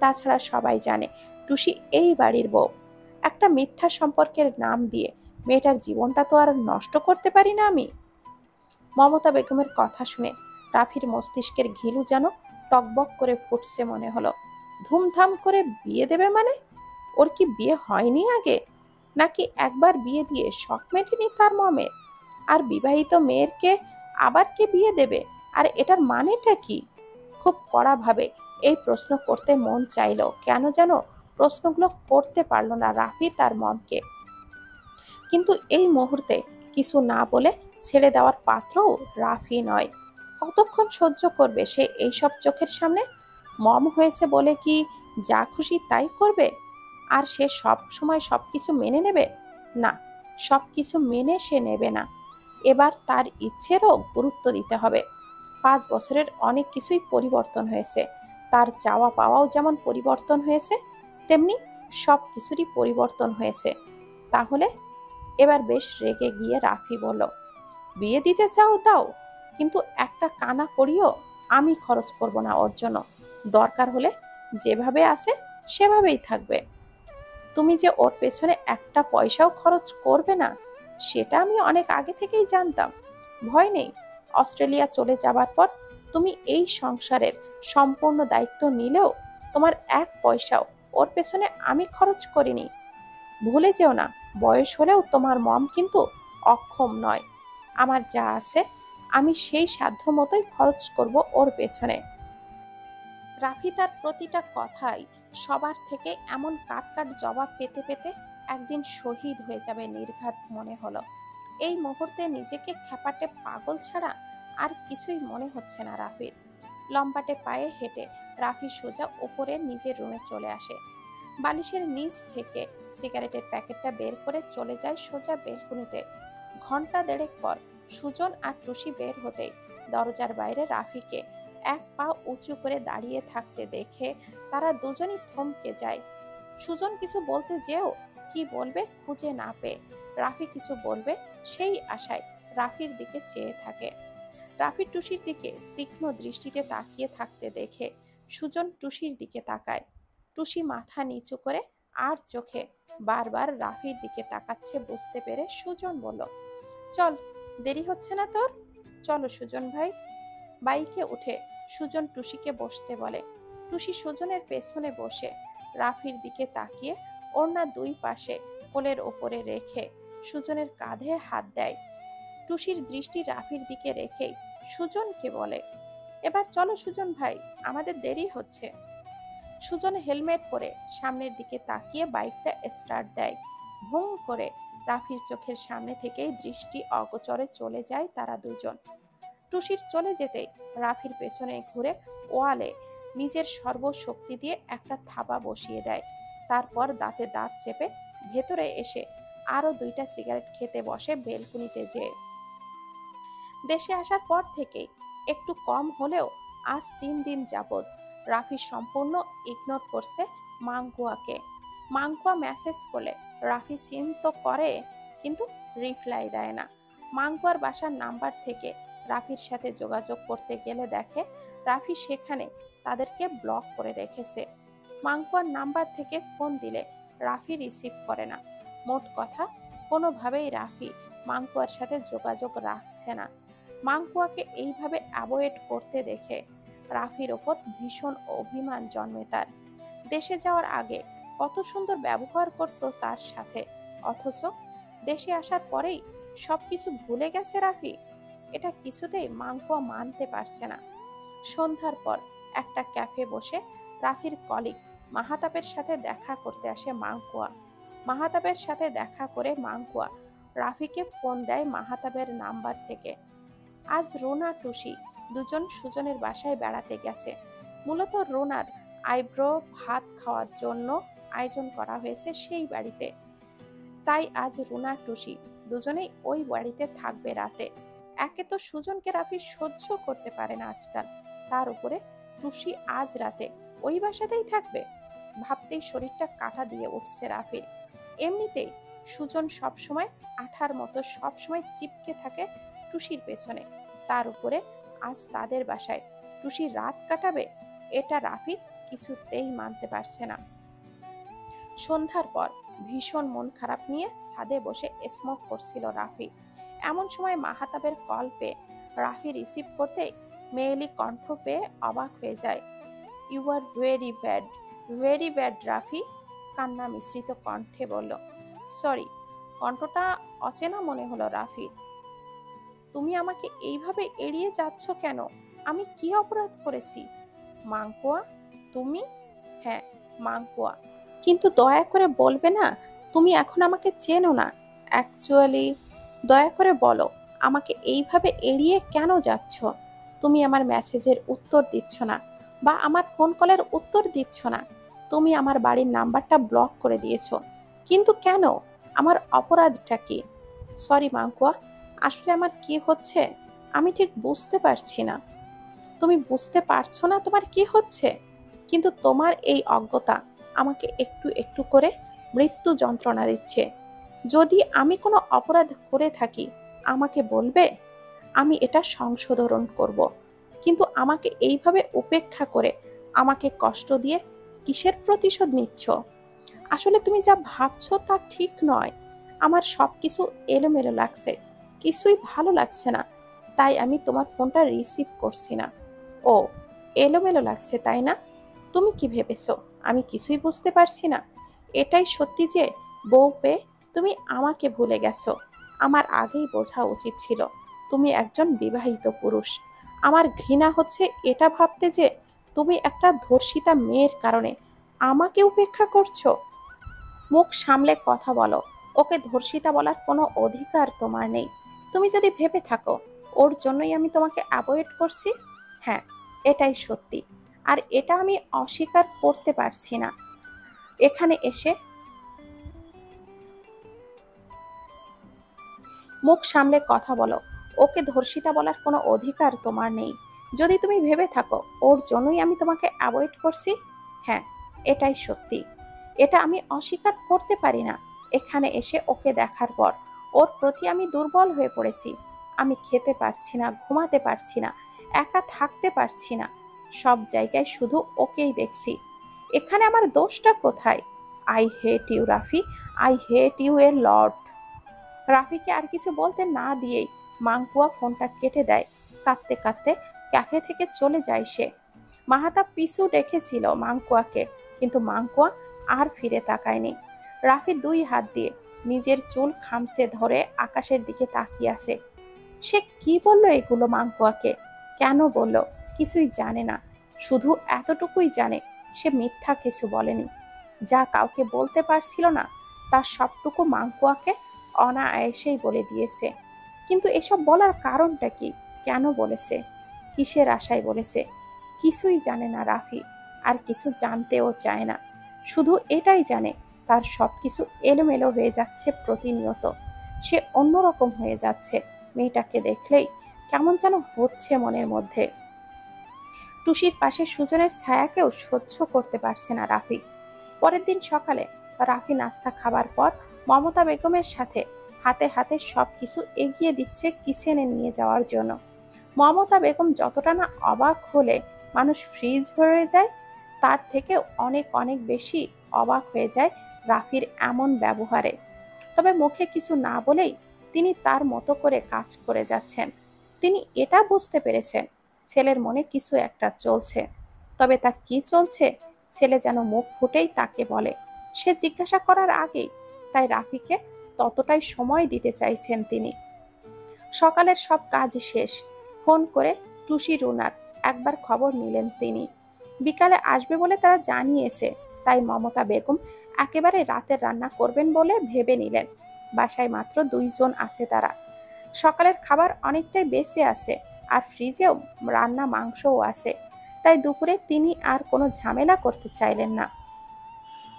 তাছাড়া সবাই জানে টুসি এই বাড়ির বউ। একটা মিথ্যা সম্পর্কের নাম দিয়ে মেয়েটার জীবনটা তো আর নষ্ট করতে পারি না আমি। মমতা বেগমের কথা শুনে রাফির মস্তিষ্কের ঘিলু যেন টকবক করে ফুটছে মনে হলো। ধুমধাম করে বিয়ে দেবে মানে? ওর কি বিয়ে হয়নি আগে? নাকি একবার বিয়ে দিয়ে শখ মেটেনি তার মমের? আর বিবাহিত মেয়েরকে আবার কে বিয়ে দেবে? আর এটার মানেটা কি? খুব কড়াভাবে এই প্রশ্ন করতে মন চাইলো, কেন যেন প্রশ্নগুলো করতে পারল না রাফি তার মনকে। কিন্তু এই মুহূর্তে কিছু না বলে ছেড়ে দেওয়ার পাত্রও রাফি নয়। কতক্ষণ সহ্য করবে সে এইসব চোখের সামনে? মম হয়েছে বলে কি যা খুশি তাই করবে? আর সে সব সময় সবকিছু মেনে নেবে? না, সবকিছু মেনে সে নেবে না। এবার তার ইচ্ছেরও গুরুত্ব দিতে হবে। 5 বছরের অনেক কিছুই পরিবর্তন হয়েছে। তার চাওয়া পাওয়াও যেমন পরিবর্তন হয়েছে, তেমনি সব কিছুরই পরিবর্তন হয়েছে। তাহলে এবার বেশ রেগে গিয়ে রাফি বলল, বিয়ে দিতে চাও দাও, কিন্তু একটা কানা করিও আমি খরচ করব না ওর জন্য। দরকার হলে যেভাবে আছে সেভাবেই থাকবে। তুমি যে ওর পেছনে একটা পয়সাও খরচ করবে না, সেটা আমি অনেক আগে থেকেই জানতাম। ভয় নেই, অস্ট্রেলিয়া চলে যাবার পর তুমি এই সংসারের সম্পূর্ণ দায়িত্ব নিলেও তোমার এক পয়সাও ওর পেছনে আমি খরচ করিনি। ভুলে যেও না, বয়স হলেও তোমার মম কিন্তু অক্ষম নয়। আমার যা আছে আমি সেই সাধ্য মতোই খরচ করব ওর পেছনে। রাফি তার প্রতিটা কথাই সবার থেকে এমন কাট কাট জবাব পেতে পেতে একদিন শহীদ হয়ে যাবে নির্ঘাত মনে হলো। এই মুহূর্তে নিজেকে খ্যাপাটে পাগল ছাড়া আর কিছুই মনে হচ্ছে না রাফির। লম্বাটে পায়ে হেঁটে রাফি সোজা ওপরে নিজের রুমে চলে আসে। বালিশের নিচ থেকে সিগারেটের প্যাকেটটা বের করে চলে যায় সোজা বেলকুনিতে। ঘন্টা দেড়েক পর সুজন আর টুসি বের হতেই দরজার বাইরে রাফিকে এক পা উঁচু করে দাঁড়িয়ে থাকতে দেখে তারা দুজনই থমকে যায়। সুজন কিছু বলতে যেও কি বলবে খুঁজে না পেয়ে রাফি কিছু বলবে সেই আশায় রাফির দিকে চেয়ে থাকে। রাফি টুসির দিকে তীক্ষ্ণ দৃষ্টিতে তাকিয়ে থাকতে দেখে সুজন টুসির দিকে তাকায়। টুসি মাথা নিচু করে আর চোখে বারবার রাফির দিকে তাকাচ্ছে বুঝতে পেরে সুজন বলল, চল, দেরি হচ্ছে না তোর? চলো সুজন ভাই। বাইকে উঠে সুজন টুসিকে বসতে বলে। টুসি সুজনের পেছনে বসে রাফির দিকে তাকিয়ে ওড়না দুই পাশে কোলের ওপরে রেখে সুজনের কাঁধে হাত দেয়। টুসির দৃষ্টি রাফির দিকে রেখেই সুজনকে বলে, এবার চলো সুজন ভাই, আমাদের দেরি হচ্ছে। সুজন হেলমেট পরে সামনের দিকে তাকিয়ে বাইকটা স্টার্ট দেয়। ভুঁ করে রাফির চোখের সামনে থেকেই দৃষ্টি অগোচরে চলে যায় তারা দুজন। টুসির চলে যেতেই রাফির পেছনে ঘুরে ওয়ালে নিজের সর্বশক্তি দিয়ে একটা থাবা বসিয়ে দেয়। তারপর দাঁতে দাঁত চেপে ভেতরে এসে আরো 2টা সিগারেট খেতে বসে বেলকুনিতে যেয়ে। দেশে আসার পর থেকে একটু কম হলেও আজ 3 দিন যাবৎ রাফি সম্পূর্ণ ইগনোর করছে মাঙ্কুয়াকে। মাঙ্কুয়া মেসেজ করলে রাফি সিন তো করে, কিন্তু রিপ্লাই দেয় না। মাঙ্কুয়ার বাসার নাম্বার থেকে রাফির সাথে যোগাযোগ করতে গেলে দেখে রাফি সেখানে তাদেরকে ব্লক করে রেখেছে। মাঙ্কুয়ার নাম্বার থেকে ফোন দিলে রাফি রিসিভ করে না। মোট কথা, কোনোভাবেই রাফি মাঙ্কুয়ার সাথে যোগাযোগ রাখছে না। মাঙ্কুয়াকে এইভাবে অ্যাভয়েড করতে দেখে রাফির ওপর ভীষণ অভিমান জন্মে তার। দেশে যাওয়ার আগে কত সুন্দর ব্যবহার করত তার সাথে, অথচ দেশে আসার পরেই সবকিছু ভুলে গেছে রাফি। এটা কিছুতেই মাঙ্কুয়া মানতে পারছে না। সন্ধ্যার পর একটা ক্যাফে বসে রাফির কলিগ মাহাতাবের সাথে দেখা করতে আসে মাঙ্কুয়া। মাহাতাবের সাথে দেখা করে মাঙ্কুয়া রাফিকে ফোন দেয় মাহাতাবের নাম্বার থেকে। আজ রুনা টুসি দুজন সুজনের বাসায় বেড়াতে গেছে। মূলত রুনার আইব্রো ভাত খাওয়ার জন্য আয়োজন করা হয়েছে সেই বাড়িতে। তাই আজ রুনা টুসি দুজনেই ওই বাড়িতে থাকবে রাতে। একে তো সুজনকে রাফি সহ্য করতে পারে না আজকাল, তার উপরে টুসি আজ রাতে ওই বাসাতেই থাকবে। ভাবতেই শরীরটা কাঁটা দিয়ে উঠছে রাফির। এমনিতেই সুজন সবসময় আঠার মতো সবসময় চিপকে থাকে টুসির পেছনে, তার উপরে আজ তাদের বাসায় টুসি রাত কাটাবে, এটা রাফি কিছুতেই মানতে পারছে না। সন্ধ্যার পর ভীষণ মন খারাপ নিয়ে ছাদে বসে স্মোক করছিল রাফি। এমন সময় মাহাতাবের কল পেয়ে রাফি রিসিভ করতেই মেয়েলি কণ্ঠ পেয়ে অবাক হয়ে যায়। You are very bad Rafi, কান্না মিশ্রিত কণ্ঠে বলল। সরি, কণ্ঠটা অচেনা মনে হলো রাফির। তুমি আমাকে এইভাবে এড়িয়ে যাচ্ছ কেন? আমি কি অপরাধ করেছি? মাঙ্কুয়া তুমি? হ্যাঁ, মাঙ্কুয়া। কিন্তু দয়া করে বলবে না তুমি এখন আমাকে চেনো না। অ্যাকচুয়ালি দয়া করে বলো, আমাকে এইভাবে এড়িয়ে কেন যাচ্ছ? তুমি আমার মেসেজের উত্তর দিচ্ছ না, বা আমার ফোন কলের উত্তর দিচ্ছ না। তুমি আমার বাড়ির নাম্বারটা ব্লক করে দিয়েছো, কিন্তু কেন? আমার অপরাধটা কি? সরি মাঙ্কুয়া, আসলে আমার কি হচ্ছে আমি ঠিক বুঝতে পারছি না। তুমি বুঝতে পারছো না তোমার কি হচ্ছে, কিন্তু তোমার এই অজ্ঞতা আমাকে একটু একটু করে মৃত্যু যন্ত্রণা দিচ্ছে। যদি আমি কোনো অপরাধ করে থাকি আমাকে বলবে, আমি এটা সংশোধন করব। কিন্তু আমাকে এইভাবে উপেক্ষা করে আমাকে কষ্ট দিয়ে কিসের প্রতিশোধ নিচ্ছ? আসলে তুমি যা ভাবছো তা ঠিক নয়। আমার সবকিছু এলোমেলো লাগছে, কিছুই ভালো লাগছে না, তাই আমি তোমার ফোনটা রিসিভ করছি না। ও, এলোমেলো লাগছে তাই না? তুমি কি ভেবেছো আমি কিছুই বুঝতে পারছি না? এটাই সত্যি যে বউ পেয়ে তুমি আমাকে ভুলে গেছো। আমার আগেই বোঝা উচিত ছিল তুমি একজন বিবাহিত পুরুষ। আমার ঘৃণা হচ্ছে এটা ভাবতে যে তুমি একটা ধর্ষিতা মেয়ের কারণে আমাকে উপেক্ষা করছো। মুখ সামলে কথা বলো, ওকে ধর্ষিতা বলার কোনো অধিকার তোমার নেই। তুমি যদি ভেবে থাকো ওর জন্যই আমি তোমাকে অ্যাভয়েড করছি, হ্যাঁ, এটাই সত্যি, আর এটা আমি অস্বীকার করতে পারছি না। এখানে এসে মুখ সামলে কথা বলো, ওকে ধর্ষিতা বলার কোনো অধিকার তোমার নেই। যদি তুমি ভেবে থাকো ওর জন্যই আমি তোমাকে অ্যাভয়েড করছি, হ্যাঁ, এটাই সত্যি, এটা আমি অস্বীকার করতে পারি না। এখানে এসে ওকে দেখার পর ওর প্রতি আমি দুর্বল হয়ে পড়েছি। আমি খেতে পারছি না, ঘুমাতে পারছি না, একা থাকতে পারছি না। সব জায়গায় শুধু ওকেই দেখছি। এখানে আমার দোষটা কোথায়? I hate you Rafi, I hate you a lot. রাফিকে আর কিছু বলতে না দিয়েই মাঙ্কুয়া ফোনটা কেটে দেয়। কাঁদতে কাঁদতে ক্যাফে থেকে চলে যায় সে। মাহাতাব পিছু রেখেছিল মাঙ্কুয়াকে, কিন্তু মাঙ্কুয়া আর ফিরে তাকায়নি। রাফি 2 হাত দিয়ে নিজের চুল খামছে ধরে আকাশের দিকে তাকিয়ে আছে। সে কি বলল এগুলো মাঙ্কুয়াকে? কেন বলল? কিছুই জানে না, শুধু এতটুকুই জানে সে মিথ্যা কিছু বলেনি। যা কাউকে বলতে পারছিল না তার সবটুকু মাঙ্কুয়াকে অনায়াসেই বলে দিয়েছে। কিন্তু এসব বলার কারণটা কি? কেন বলেছে? কিসের আশায় বলেছে? কিছুই জানে না রাফি, আর কিছু জানতেও চায় না। শুধু এটাই জানে তার সবকিছু এলোমেলো হয়ে যাচ্ছে প্রতিনিয়ত। সে অন্যরকম হয়ে যাচ্ছে। মেয়েটাকে দেখলেই কেমন যেন হচ্ছে মনের মধ্যে। টুসির পাশে সুজনের ছায়াকেও সহ্য করতে পারছে না রাফি। পরের দিন সকালে রাফি নাস্তা খাবার পর মমতা বেগমের সাথে হাতে হাতে সবকিছু এগিয়ে দিচ্ছে কিচেনে নিয়ে যাওয়ার জন্য। মমতা বেগম যতটা না অবাক হলে মানুষ ফ্রিজ হয়ে যায়, তার থেকে অনেক অনেক বেশি অবাক হয়ে যায় রাফির এমন ব্যবহারে। তবে মুখে কিছু না বলেই তিনি তার মতো করে কাজ করে যাচ্ছেন। তিনি এটা বুঝতে পেরেছেন ছেলের মনে কিছু একটা চলছে। তবে তা কি চলছে ছেলে যেন মুখ ফুটেই তাকে বলে। সে জিজ্ঞাসা করার আগেই তাই রাফিকে ততটাই সময় দিতে চাইছেন তিনি। সকালের সব কাজ শেষ। ফোন করে টুসি রুনার একবার খবর নিলেন তিনি। বিকালে আসবে বলে তারা জানিয়েছে, তাই মমতা বেগম একেবারে রাতের রান্না করবেন বলে ভেবে নিলেন। বাসায় মাত্র 2 জন আছে তারা। সকালের খাবার অনেকটাই বেঁচে আছে, আর ফ্রিজেও রান্না মাংসও আছে। তাই দুপুরে তিনি আর কোনো ঝামেলা করতে চাইলেন না।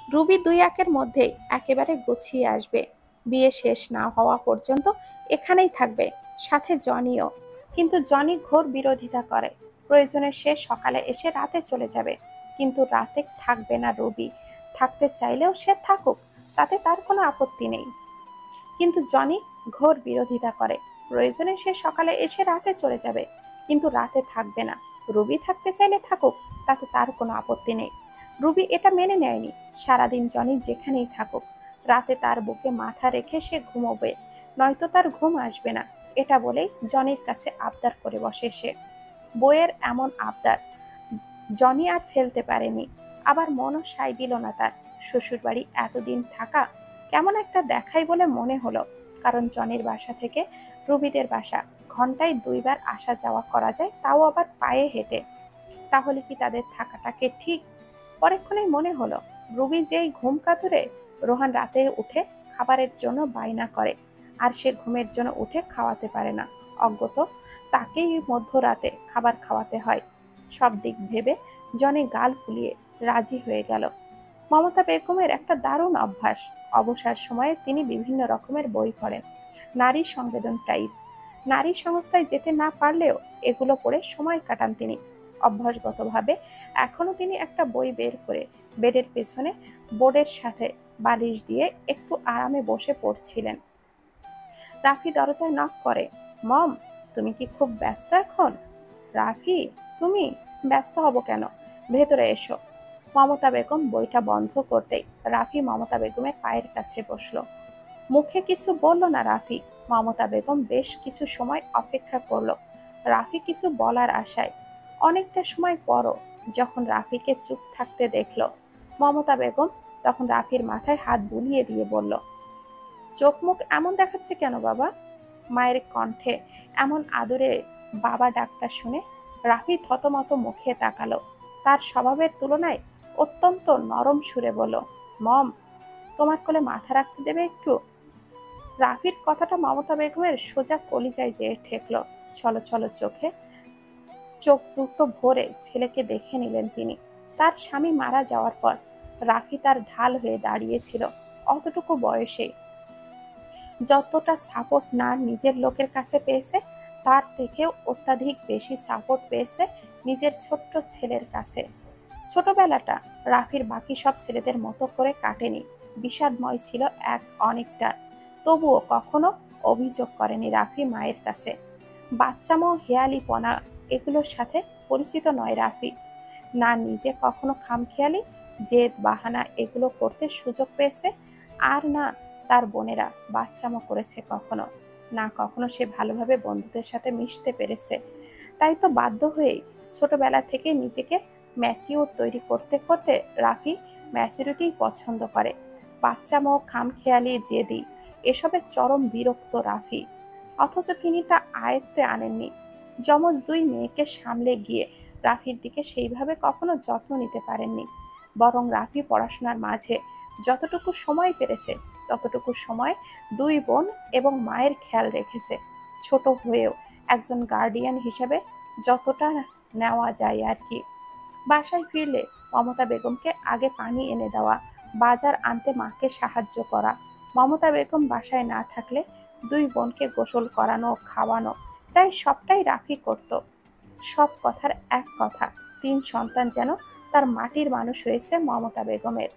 রুবি 2-1 মধ্যেই একেবারে গুছিয়ে আসবে। বিয়ে শেষ না হওয়া পর্যন্ত এখানেই থাকবে, সাথে জনিও। কিন্তু জনি ঘোর বিরোধিতা করে। প্রয়োজনে সে সকালে এসে রাতে চলে যাবে, কিন্তু রাতে থাকবে না রুবি। থাকতে চাইলেও সে থাকুক, তাতে তার কোনো আপত্তি নেই। কিন্তু জনি ঘোর বিরোধিতা করে। প্রয়োজনে সে সকালে এসে রাতে চলে যাবে, কিন্তু রাতে থাকবে না। রুবি থাকতে চাইলে থাকুক, তাতে তার কোনো আপত্তি নেই। রুবি এটা মেনে নেয়নি। সারাদিন জনি যেখানেই থাকুক, রাতে তার বুকে মাথা রেখে সে ঘুমোবে, নয়তো তার ঘুম আসবে না। এটা বলেই জনির কাছে আবদার করে বসে সে। বইয়ের এমন আবদার জনি আর ফেলতে পারেনি। আবার মনও সায় দিল না তার। শ্বশুরবাড়ি এতদিন থাকা কেমন একটা দেখাই বলে মনে হলো। কারণ জনির বাসা থেকে রুবিদের বাসা ঘন্টায় 2 বার আসা যাওয়া করা যায়, তাও আবার পায়ে হেঁটে। তাহলে কি তাদের থাকাটাকে ঠিক? পরেক্ষণেই মনে হলো রুবি যেই ঘুম কাতুরে, রোহান রাতে উঠে খাবারের জন্য বায়না করে, আর সে ঘুমের জন্য উঠে খাওয়াতে পারে না। অজ্ঞত তাকেই মধ্যরাতে খাবার খাওয়াতে হয়। সব দিক ভেবে জনি গাল ফুলিয়ে রাজি হয়ে গেল। মমতা বেগমের একটা দারুণ অভ্যাস। অবসর সময়ে তিনি বিভিন্ন রকমের বই পড়েন। নারী সংবেদন টাইপ। নারী সংস্থায় যেতে না পারলেও এগুলো পড়ে সময় কাটান তিনি। অভ্যাসগতভাবে এখনো তিনি একটা বই বের করে বেডের পেছনে বোর্ডের সাথে বালিশ দিয়ে একটু আরামে বসে পড়ছিলেন। রাফি দরজায় নক করে। মম, তুমি কি খুব ব্যস্ত এখন? রাফি, তুমি? ব্যস্ত হব কেন, ভেতরে এসো। মমতা বেগম বইটা বন্ধ করতেই রাফি মমতা বেগমের পায়ের কাছে বসলো। মুখে কিছু বলল না রাফি। মমতা বেগম বেশ কিছু সময় অপেক্ষা করলো রাফি কিছু বলার আশায়। অনেকটা সময় পরও যখন রাফিকে চুপ থাকতে দেখলো, মমতা বেগম তখন রাফির মাথায় হাত বুলিয়ে দিয়ে বলল, চোখ মুখ এমন দেখাচ্ছে কেন বাবা? মায়ের কণ্ঠে এমন আদরে বাবা ডাকটা শুনে রাফি থতমত মুখে তাকালো। তার স্বভাবের তুলনায় অত্যন্ত নরম সুরে বলল, মম, তোমার কোলে মাথা রাখতে দেবে একটু? রাফির কথাটা মমতা বেগমের সোজা কলিজায় যেয়ে ঠেকলো। ছলছল চোখে চোখ দুটো ভরে ছেলেকে দেখে নিলেন তিনি। তার স্বামী মারা যাওয়ার পর রাফি তার ঢাল হয়ে দাঁড়িয়েছিল। অতটুকু বয়সে যতটা সাপোর্ট না নিজের লোকের কাছে পেয়েছে, তার থেকেও অত্যাধিক বেশি সাপোর্ট পেয়েছে নিজের ছোট্ট ছেলের কাছে। ছোটবেলাটা রাফির বাকি সব ছেলেদের মতো করে কাটেনি। বিষাদময় ছিল অনেকটা। তবুও কখনো অভিযোগ করেনি রাফি মায়ের কাছে। বাচ্চামো হেয়ালিপনা এগুলোর সাথে পরিচিত নয় রাফি। না নিজে কখনো খামখেয়ালি জেদ বাহানা এগুলো করতে সুযোগ পেয়েছে, আর না তার বোনেরা বাচ্চামো করেছে কখনো। না কখনো সে ভালোভাবে বন্ধুদের সাথে মিশতে পেরেছে। তাই তো বাধ্য হয়েই ছোটবেলা থেকে নিজেকে ম্যাচিওর তৈরি করতে করতে রাফি ম্যাচুরিটি পছন্দ করে। বাচ্চামো খামখেয়ালি জেদি এসবে চরম বিরক্ত রাফি। অথচ তিনি তা আয়ত্তে আনেননি। যমজ 2 মেয়েকে সামলে গিয়ে রাফির দিকে সেইভাবে কখনো যত্ন নিতে পারেননি। বরং রাফি পড়াশোনার মাঝে যতটুকু সময় পেরেছে ততটুকু সময় দুই বোন এবং মায়ের খেয়াল রেখেছে। ছোট হয়েও একজন গার্ডিয়ান হিসেবে যতটা নেওয়া যায় আর কি। বাসায় ফিরলে মমতা বেগমকে আগে পানি এনে দেওয়া, বাজার আনতে মাকে সাহায্য করা। মমতা বেগম বাসায় না থাকলে দুই বোনকে গোসল করানো, খাওয়ানো, প্রায় সবটাই রাফি করত। সব কথার এক কথা, ৩ সন্তান যেন তার মাটির মানুষ হয়েছে মমতা বেগমের।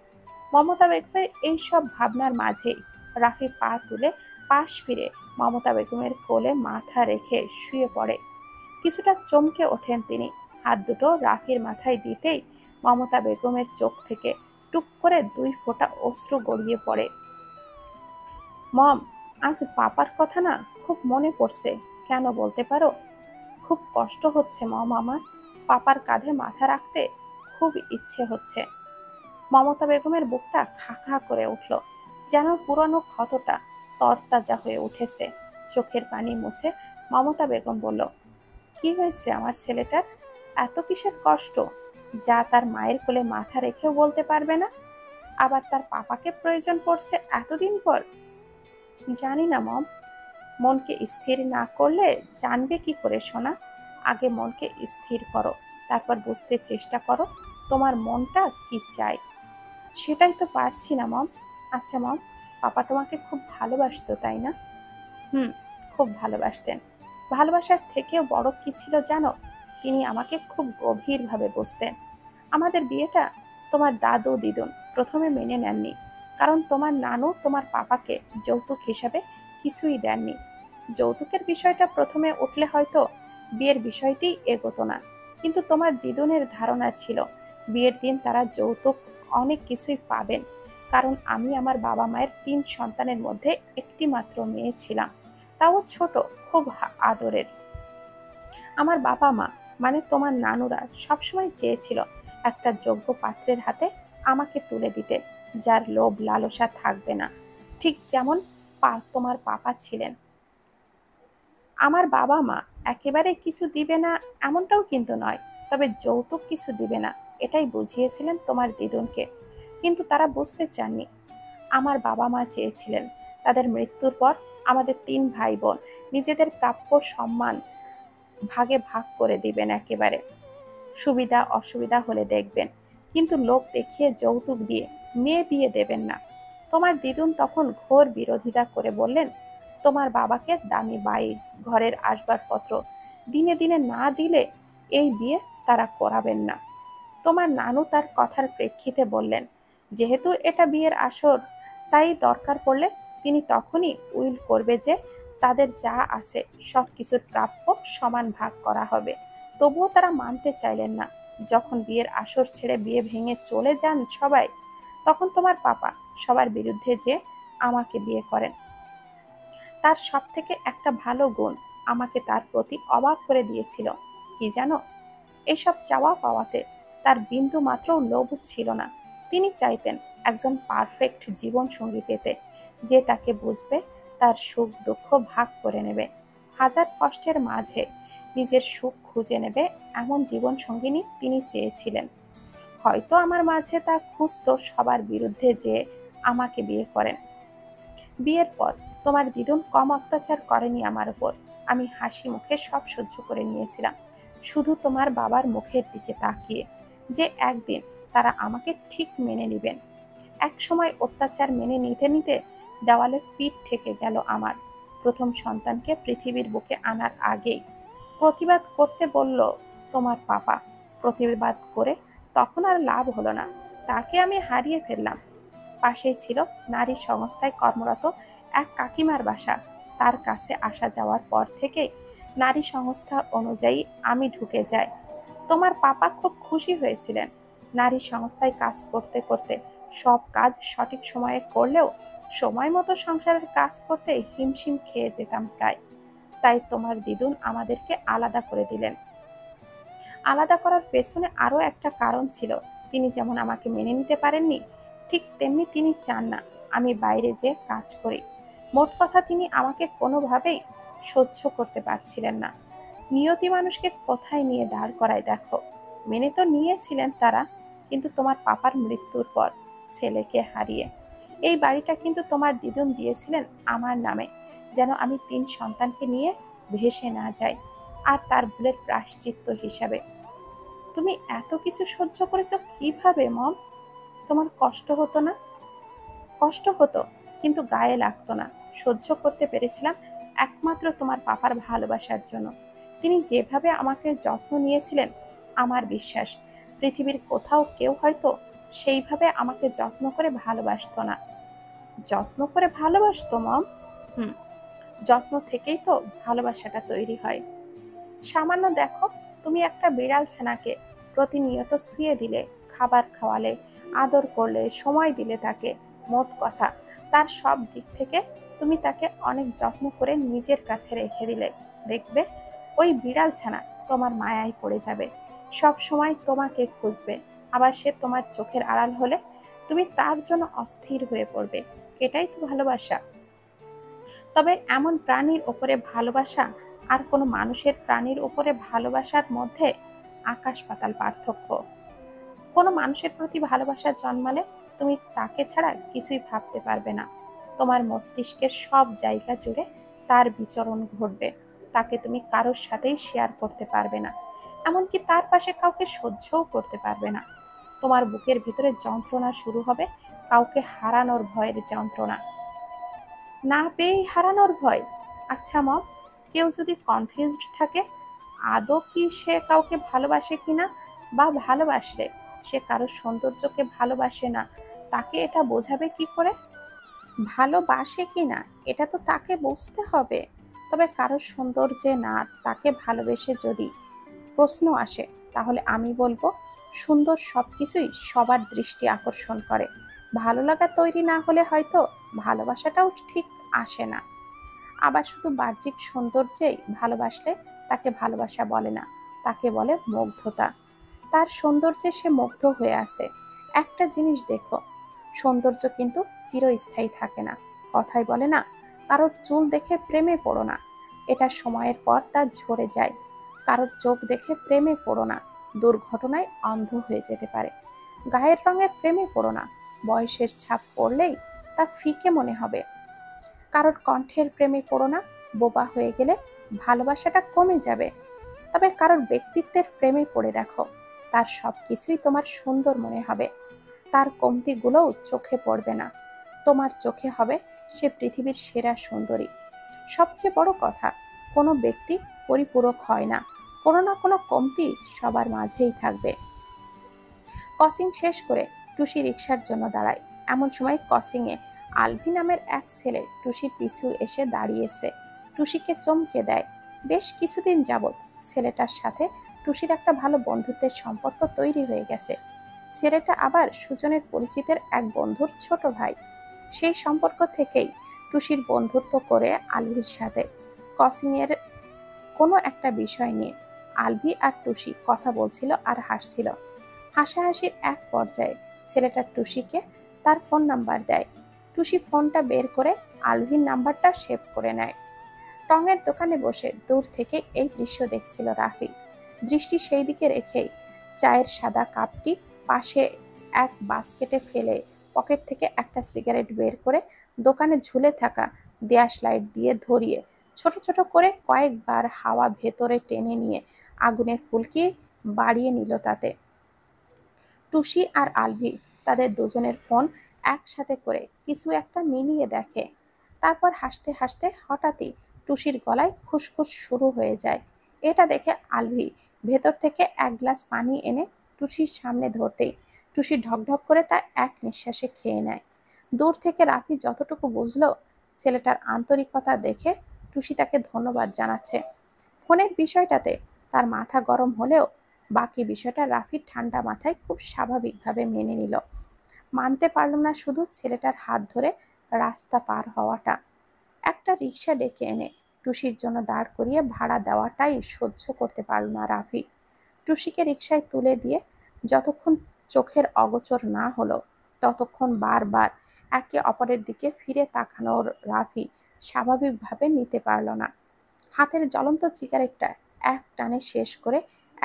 মমতা বেগমের এই সব ভাবনার মাঝেই রাফি পা তুলে পাশ ফিরে মমতা বেগমের কোলে মাথা রেখে শুয়ে পড়ে। কিছুটা চমকে ওঠেন তিনি। হাত দুটো রাফির মাথায় দিতেই মমতা বেগমের চোখ থেকে টুক করে ২ ফোঁটা অশ্রু গড়িয়ে পড়ে। মম, আজ পাপার কথা না খুব মনে পড়ছে, কেন বলতে পারো? খুব কষ্ট হচ্ছে মম আমার, পাপার কাঁধে মাথা রাখতে খুব ইচ্ছে হচ্ছে। মমতা বেগমের বুকটা খা খা করে উঠল, যেন পুরনো ক্ষতটা তরতাজা হয়ে উঠেছে। চোখের পানি মুছে মমতা বেগম বলল, কি হয়েছে আমার ছেলেটার? এত কিসের কষ্ট যা তার মায়ের কোলে মাথা রেখেও বলতে পারবে না? আবার তার পাপাকে প্রয়োজন পড়ছে এতদিন পর। জানি না মম, মনকে স্থির না করলে জানবে কি করে সোনা? আগে মনকে স্থির করো, তারপর বুঝতে চেষ্টা করো তোমার মনটা কি চায়। সেটাই তো পারছি না মম। আচ্ছা মম, পাপা তোমাকে খুব ভালোবাসতো তাই না? হুম, খুব ভালোবাসতেন। ভালোবাসার থেকেও বড় কি ছিল জানো? তিনি আমাকে খুব গভীরভাবে বুঝতেন। আমাদের বিয়েটা তোমার দাদু দিদুন প্রথমে মেনে নেননি, কারণ তোমার নানু তোমার পাপাকে যৌতুক হিসাবে কিছুই দেননি। যৌতুকের বিষয়টা প্রথমে উঠলে হয়তো বিয়ের বিষয়টি এগোতো না, কিন্তু তোমার দিদুনের ধারণা ছিল বিয়ের দিন তারা যৌতুক অনেক কিছুই পাবেন, কারণ আমি আমার বাবা মায়ের ৩ সন্তানের মধ্যে একটি মাত্র মেয়ে ছিলাম, তাও ছোট, খুব আদরের। আমার বাবা মা মানে তোমার নানুরা সবসময় চেয়েছিল একটা যোগ্য পাত্রের হাতে আমাকে তুলে দিতে, যার লোভ লালসা থাকবে না, ঠিক যেমন তোমার পাপা ছিলেন। আমার বাবা মা একেবারে কিছু দিবে না এমনটাও কিন্তু নয়, তবে যৌতুক কিছু দিবে না এটাই বুঝিয়েছিলেন তোমার দিদুনকে। কিন্তু তারা বুঝতে চাননি। আমার বাবা মা চেয়েছিলেন তাদের মৃত্যুর পর আমাদের ৩ ভাই বোন নিজেদের প্রাপ্য সম্মান ভাগে ভাগ করে দিবেন একেবারে, সুবিধা অসুবিধা হলে দেখবেন, কিন্তু লোক দেখিয়ে যৌতুক দিয়ে মেয়ে বিয়ে দেবেন না। তোমার দিদুন তখন ঘোর বিরোধিতা করে বললেন, তোমার বাবাকে দামি বাড়ি, ঘরের আসবাবপত্র দিনে দিনে না দিলে এই বিয়ে তারা করাবেন না। তোমার নানু তার কথার প্রেক্ষিতে বললেন, যেহেতু এটা বিয়ের আসর, তাই দরকার পড়লে তিনি তখনই উইল করবে যে তাদের যা আছে সব কিছুর প্রাপ্য সমান ভাগ করা হবে। তবুও তারা মানতে চাইলেন না। যখন বিয়ের আসর ছেড়ে বিয়ে ভেঙে চলে যান সবাই, তখন তোমার পাপা সবার বিরুদ্ধে যে আমাকে বিয়ে করেন। তার সব থেকে একটা ভালো গুণ আমাকে তার প্রতি অবাক করে দিয়েছিল, কি জানো? এসব চাওয়া পাওয়াতে তার বিন্দু মাত্র লোভ ছিল না। তিনি চাইতেন একজন পারফেক্ট জীবন সঙ্গী পেতে, যে তাকে বুঝবে, তার সুখ দুঃখ ভাগ করে নেবে, হাজার কষ্টের মাঝে নিজের সুখ খুঁজে নেবে, এমন জীবন সঙ্গিনী তিনি চেয়েছিলেন। হয়তো আমার মাঝে তা খুঁজত সবার বিরুদ্ধে যে আমাকে বিয়ে করেন। বিয়ের পর তোমার দিদুন কম অত্যাচার করেনি আমার উপর। আমি হাসি মুখে সব সহ্য করে নিয়েছিলাম, শুধু তোমার বাবার মুখের দিকে তাকিয়ে, যে একদিন তারা আমাকে ঠিক মেনে নেবেন। এক সময় অত্যাচার মেনে নিতে নিতে দেওয়ালে পিঠ ঠেকে গেল আমার। প্রথম সন্তানকে পৃথিবীর বুকে আনার আগেই প্রতিবাদ করতে বলল তোমার পাপা। প্রতিবাদ করে তখন আর লাভ হলো না, তাকে আমি হারিয়ে ফেললাম। পাশেই ছিল নারী সংস্থায় কর্মরত এক কাকিমার বাসা। তার কাছে আসা যাওয়ার পর থেকে নারী সংস্থা অনুযায়ী আমি ঢুকে যাই। তোমার পাপা খুব খুশি হয়েছিলেন। নারী সংস্থায় কাজ করতে করতে সব কাজ সঠিক সময়ে করলেও সময় মতো সংসারের কাজ করতে হিমশিম খেয়ে যেতাম প্রায়। তাই তোমার দিদুন আমাদেরকে আলাদা করে দিলেন। আলাদা করার পেছনে আরও একটা কারণ ছিল। তিনি যেমন আমাকে মেনে নিতে পারেননি, ঠিক তেমনি তিনি চান না আমি বাইরে যেয়ে কাজ করি। মোট কথা তিনি আমাকে কোনোভাবেই সহ্য করতে পারছিলেন না। নিয়তি মানুষকে কোথায় নিয়ে দাঁড় করায় দেখো। মেনে তো নিয়েছিলেন তারা, কিন্তু তোমার পাপার মৃত্যুর পর ছেলেকে হারিয়ে এই বাড়িটা কিন্তু তোমার দিদুন দিয়েছিলেন আমার নামে, যেন আমি 3 সন্তানকে নিয়ে ভেসে না যাই, আর তার ভুলের প্রায়শ্চিত্ত হিসাবে। তুমি এত কিছু সহ্য করেছো কিভাবে মম? তোমার কষ্ট হতো না? কষ্ট হতো, কিন্তু গায়ে লাগতো না। সহ্য করতে পেরেছিলাম একমাত্র তোমার পাপার ভালোবাসার জন্য। তিনি যেভাবে আমাকে যত্ন নিয়েছিলেন, আমার বিশ্বাস পৃথিবীর কোথাও কেউ হয়তো সেইভাবে আমাকে যত্ন করে ভালোবাসতো না। যত্ন করে ভালোবাসতো মম? হুম, যত্ন থেকেই তো ভালোবাসাটা তৈরি হয়। সামান্য দেখো, তুমি একটা বিড়াল ছানাকে প্রতিনিয়ত শুয়ে দিলে, খাবার খাওয়ালে, আদর করলে, সময় দিলে তাকে, মোট কথা তার সব দিক থেকে তুমি তাকে অনেক যত্ন করে নিজের কাছে রেখে দিলে। দেখবে ওই বিড়াল ছানা তোমার মায়ায় পড়ে যাবে, সব সময় তোমাকে খুঁজবে। আবার সে তোমার চোখের আড়াল হলে তুমি তার জন্য অস্থির হয়ে পড়বে। এটাই তো ভালোবাসা। তবে এমন প্রাণীর ওপরে ভালোবাসা আর কোনো মানুষের প্রাণীর ওপরে ভালোবাসার মধ্যে আকাশ পাতাল পার্থক্য। কোনো মানুষের প্রতি ভালোবাসা জন্মালে তুমি তাকে ছাড়া কিছুই ভাবতে পারবে না। তোমার মস্তিষ্কের সব জায়গা জুড়ে তার বিচরণ ঘটবে। তাকে তুমি কারোর সাথেই শেয়ার করতে পারবে না, এমনকি তার পাশে কাউকে সহ্যও করতে পারবে না। তোমার বুকের ভিতরে যন্ত্রণা শুরু হবে, কাউকে হারানোর ভয়ের যন্ত্রণা, না পেয়েই হারানোর ভয়। আচ্ছা মম, কেউ যদি কনফিউজড থাকে আদৌ কি সে কাউকে ভালোবাসে কিনা, বা ভালোবাসলে সে কারোর সৌন্দর্যকে ভালোবাসে না, তাকে এটা বোঝাবে কি করে? ভালোবাসে কিনা এটা তো তাকে বুঝতে হবে। তবে কারোর সৌন্দর্যে না তাকে ভালোবেসে যদি প্রশ্ন আসে, তাহলে আমি বলবো সুন্দর সবকিছুই সবার দৃষ্টি আকর্ষণ করে। ভালো লাগা তৈরি না হলে হয়তো ভালোবাসাটাও ঠিক আসে না। আবার শুধু বাহ্যিক সৌন্দর্যেই ভালোবাসলে তাকে ভালোবাসা বলে না, তাকে বলে মুগ্ধতা। তার সৌন্দর্যে সে মুগ্ধ হয়ে আছে। একটা জিনিস দেখো, সৌন্দর্য কিন্তু চিরস্থায়ী থাকে না। কথাই বলে না, কারোর চুল দেখে প্রেমে পড়ো না, এটা সময়ের পর তা ঝরে যায়। কারোর চোখ দেখে প্রেমে পড়ো না, দুর্ঘটনায় অন্ধ হয়ে যেতে পারে। গায়ের রঙের প্রেমে পড়ো না, বয়সের ছাপ পড়লেই তা ফিকে মনে হবে। কারোর কণ্ঠের প্রেমে পড়ো না, বোবা হয়ে গেলে ভালোবাসাটা কমে যাবে। তবে কারোর ব্যক্তিত্বের প্রেমে পড়ে দেখো, তার সবকিছুই তোমার সুন্দর মনে হবে। তার কমতিগুলোও চোখে পড়বে না, তোমার চোখে হবে সে পৃথিবীর সেরা সুন্দরী। সবচেয়ে বড় কথা, কোনো ব্যক্তি পরিপূরক হয় না, কোনো না কোনো কমতি সবার মাঝেই থাকবে। ক্রসিং শেষ করে টুসি রিকশার জন্য দাঁড়ায়। এমন সময় ক্রসিংয়ে আলভি নামের এক ছেলে টুসির পিছু এসে দাঁড়িয়েছে। টুসিকে চমকে দেয়। বেশ কিছুদিন যাবৎ ছেলেটার সাথে টুসির একটা ভালো বন্ধুত্বের সম্পর্ক তৈরি হয়ে গেছে। ছেলেটা আবার সুজনের পরিচিতের এক বন্ধুর ছোট ভাই। সেই সম্পর্ক থেকেই টুসির বন্ধুত্ব করে আলভির সাথে। ক্রসিংয়ের কোনো একটা বিষয় নিয়ে আলভি আর টুসি কথা বলছিল আর হাসছিল। হাসাহাসির এক পর্যায়ে ছেলেটা টুসিকে তার ফোন নাম্বার দেয়। টুসি ফোনটা বের করে আলভির নাম্বারটা সেভ করে নেয়। টঙের দোকানে বসে দূর থেকে এই দৃশ্য দেখছিল রাফি। দৃষ্টি সেই দিকে রেখেই চায়ের সাদা কাপটি পাশে এক বাস্কেটে ফেলে পকেট থেকে একটা সিগারেট বের করে দোকানে ঝুলে থাকা দেয়াশ লাইট দিয়ে ধরিয়ে ছোট ছোট করে কয়েকবার হাওয়া ভেতরে টেনে নিয়ে আগুনের ফুলকি বাড়িয়ে নিল তাতে। টুসি আর আলভি তাদের দুজনের ফোন একসাথে করে কিছু একটা মিলিয়ে দেখে। তারপর হাসতে হাসতে হঠাৎই টুসির গলায় খুসখুস শুরু হয়ে যায়। এটা দেখে আলভি ভেতর থেকে এক গ্লাস পানি এনে টুসির সামনে ধরতেই টুসি ঢকঢক করে তা এক নিঃশ্বাসে খেয়ে নেয়। দূর থেকে রাফি যতটুকু বুঝলো, ছেলেটার আন্তরিকতা দেখে টুসি তাকে ধন্যবাদ জানাচ্ছে। ফোনের বিষয়টাতে তার মাথা গরম হলেও বাকি বিষয়টা রাফি ঠান্ডা মাথায় খুব স্বাভাবিকভাবে মেনে নিল। মানতে পারল না শুধু ছেলেটার হাত ধরে রাস্তা পার হওয়াটা। একটা রিক্সা ডেকে এনে টুসির জন্য দাঁড় করিয়ে ভাড়া দেওয়াটাই সহ্য করতে পারল না রাফি। টুসিকে রিক্সায় তুলে দিয়ে যতক্ষণ চোখের অগোচর না হলো, ততক্ষণ বারবার একে অপরের দিকে ফিরে তাকানোর রাফি স্বাভাবিকভাবে নিতে পারল না। হাতের জ্বলন্ত সিগারেটটা এক টানে শেষ করে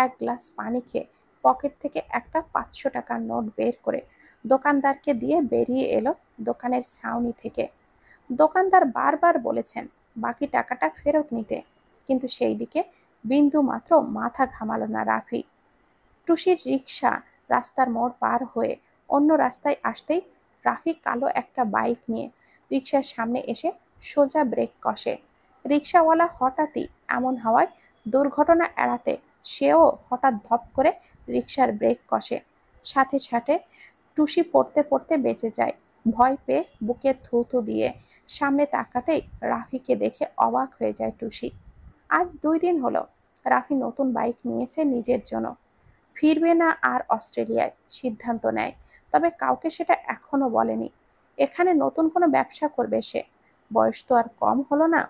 এক গ্লাস পানি খেয়ে পকেট থেকে একটা 500 টাকার নোট বের করে দোকানদারকে দিয়ে বেরিয়ে এলো দোকানের ছাউনি থেকে। দোকানদার বারবার বলেছেন বাকি টাকাটা ফেরত নিতে, কিন্তু সেই দিকে বিন্দু মাত্র মাথা ঘামালো না রাফি। টুসির রিকশা রাস্তার মোড় পার হয়ে অন্য রাস্তায় আসতেই রাফি কালো একটা বাইক নিয়ে রিকশার সামনে এসে সোজা ব্রেক কষে। রিকশাওয়ালা হঠাৎই এমন হওয়ায় দুর্ঘটনা এড়াতে সেও হঠাৎ ধপ করে রিকশার ব্রেক কষে। সাথে সাথে টুসি পড়তে পড়তে বেঁচে যায়। ভয় পেয়ে বুকে থু থু দিয়ে সামনে তাকাতেই রাফিকে দেখে অবাক হয়ে যায় টুসি। আজ 2 দিন হলো রাফি নতুন বাইক নিয়েছে নিজের জন্য। ফিরবে না আর অস্ট্রেলিয়ায় সিদ্ধান্ত নেয়, তবে কাউকে সেটা এখনো বলেনি। এখানে নতুন কোনো ব্যবসা করবে সে। বয়স তো আর কম হলো না।